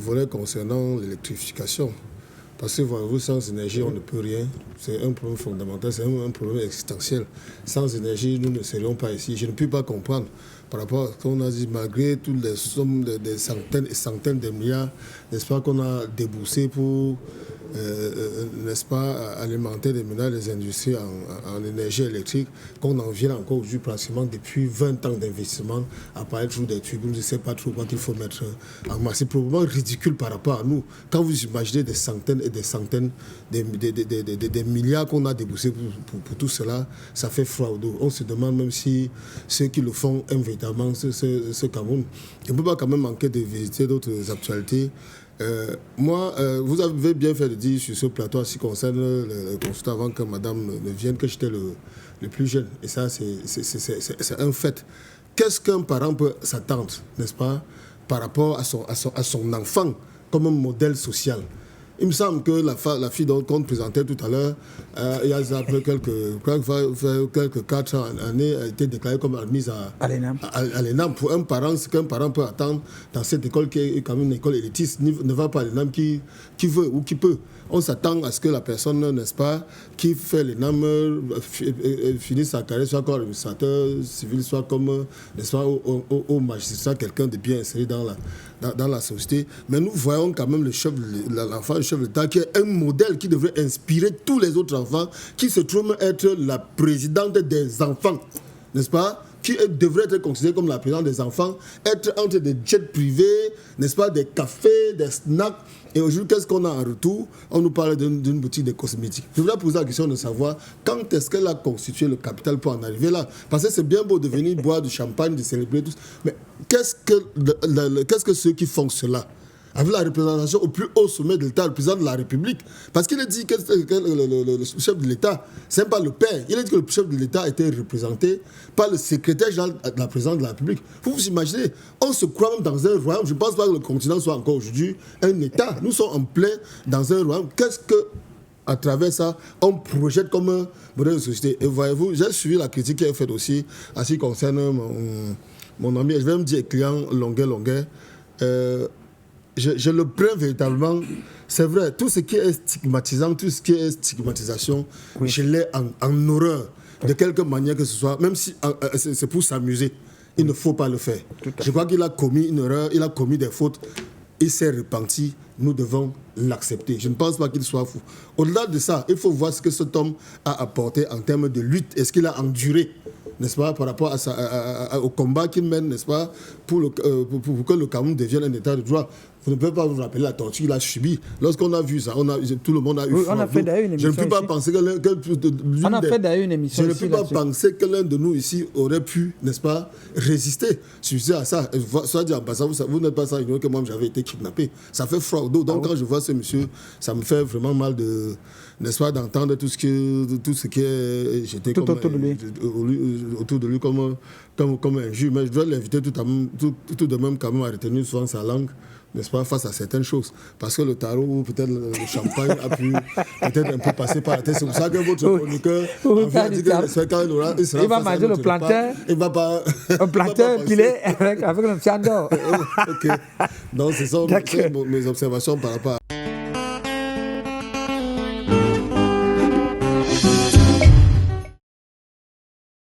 volet concernant l'électrification. Parce que voyez-vous, sans énergie, on ne peut rien. C'est un problème fondamental, c'est un problème existentiel. Sans énergie, nous ne serions pas ici. Je ne peux pas comprendre par rapport à ce qu'on a dit, malgré toutes les sommes des centaines et centaines de milliards, n'est-ce pas, qu'on a déboursé pour, n'est-ce pas, alimenter les ménages, les industries en énergie électrique, qu'on en vient encore aujourd'hui pratiquement depuis 20 ans d'investissement à parler toujours des tubes. Je ne sais pas trop quoi il faut mettre en masse. C'est probablement ridicule par rapport à nous. Quand vous imaginez des centaines et des centaines, des milliards qu'on a déboursés pour tout cela, ça fait froid au dos. On se demande même si ceux qui le font aiment véritablement ce Cameroun. On ne peut pas quand même manquer de visiter d'autres actualités. Moi, vous avez bien fait de dire sur ce plateau, en ce qui concerne le consultat, avant que madame ne vienne, que j'étais le plus jeune. Et ça, c'est un fait. Qu'est-ce qu'un parent peut s'attendre, n'est-ce pas, par rapport à son enfant comme un modèle social? Il me semble que la fille qu'on présentait tout à l'heure, il y a après quelques 4 années, a été déclarée comme admise à l'ENAM. Pour un parent, ce qu'un parent peut attendre dans cette école qui est quand même une école élitiste, ne va pas à l'ENAM qui veut ou qui peut. On s'attend à ce que la personne, n'est-ce pas, qui fait l'ENAM finisse sa carrière, soit comme administrateur civil, soit comme, n'est-ce pas, au magistrat, quelqu'un de bien inséré dans la société. Mais nous voyons quand même l'enfant, le chef de l'État, qui est un modèle qui devrait inspirer tous les autres enfants, qui se trouve être la présidente des enfants, n'est-ce pas, qui devrait être considérée comme la présidente des enfants, être entre des jets privés, n'est-ce pas, des cafés, des snacks. Et aujourd'hui, qu'est-ce qu'on a en retour? On nous parle d'une boutique de cosmétiques. Je voudrais poser la question de savoir quand est-ce qu'elle a constitué le capital pour en arriver là. Parce que c'est bien beau de venir boire du champagne, de célébrer tout ça. Mais qu'est-ce que ceux qui font cela, avec la représentation au plus haut sommet de l'État, le président de la République? Parce qu'il a dit que le chef de l'État, ce n'est pas le père. Il a dit que le chef de l'État a été représenté par le secrétaire général de la présidence de la République. Vous imaginez, on se croit même dans un royaume. Je ne pense pas que le continent soit encore aujourd'hui un État. Nous sommes en plein dans un royaume. Qu'est-ce que, à travers ça, on projette comme un modèle de société? Et voyez-vous, j'ai suivi la critique qui est faite aussi en ce qui concerne mon ami, je vais me dire client Longuet. Je le prends véritablement. C'est vrai, tout ce qui est stigmatisant, tout ce qui est stigmatisation, oui, je l'ai en horreur, de quelque manière que ce soit, même si c'est pour s'amuser. Il ne faut pas le faire. Je crois qu'il a commis une erreur, il a commis des fautes, il s'est repenti, nous devons l'accepter. Je ne pense pas qu'il soit fou. Au-delà de ça, il faut voir ce que cet homme a apporté en termes de lutte. Est-ce qu'il a enduré, n'est-ce pas, par rapport au combat qu'il mène, n'est-ce pas, pour que le Cameroun devienne un État de droit. Vous ne pouvez pas vous rappeler la torture qu'il a subie. Lorsqu'on a vu ça, tout le monde a eu froid. On a fait d'ailleurs une émission. Je ne peux pas penser que l'un de nous ici aurait pu, n'est-ce pas, résister à ça. Soit dit en passant, vous n'êtes pas sans ignorer que moi j'avais été kidnappé. Ça fait froid au dos. Donc quand je vois ce monsieur, ça me fait vraiment mal n'est-ce pas, d'entendre tout ce qui est jeté autour de lui comme un jus. Mais je dois l'inviter tout de même quand même à retenir souvent sa langue, n'est-ce pas, face à certaines choses. Parce que le tarot ou peut-être le champagne a pu peut-être un peu passer par la tête. C'est pour ça que votre chroniqueur a dit que il va manger le plantain. Il va pas... Un plantain pilé avec le fiandor. Ok. Donc, ce sont mes observations par rapport à...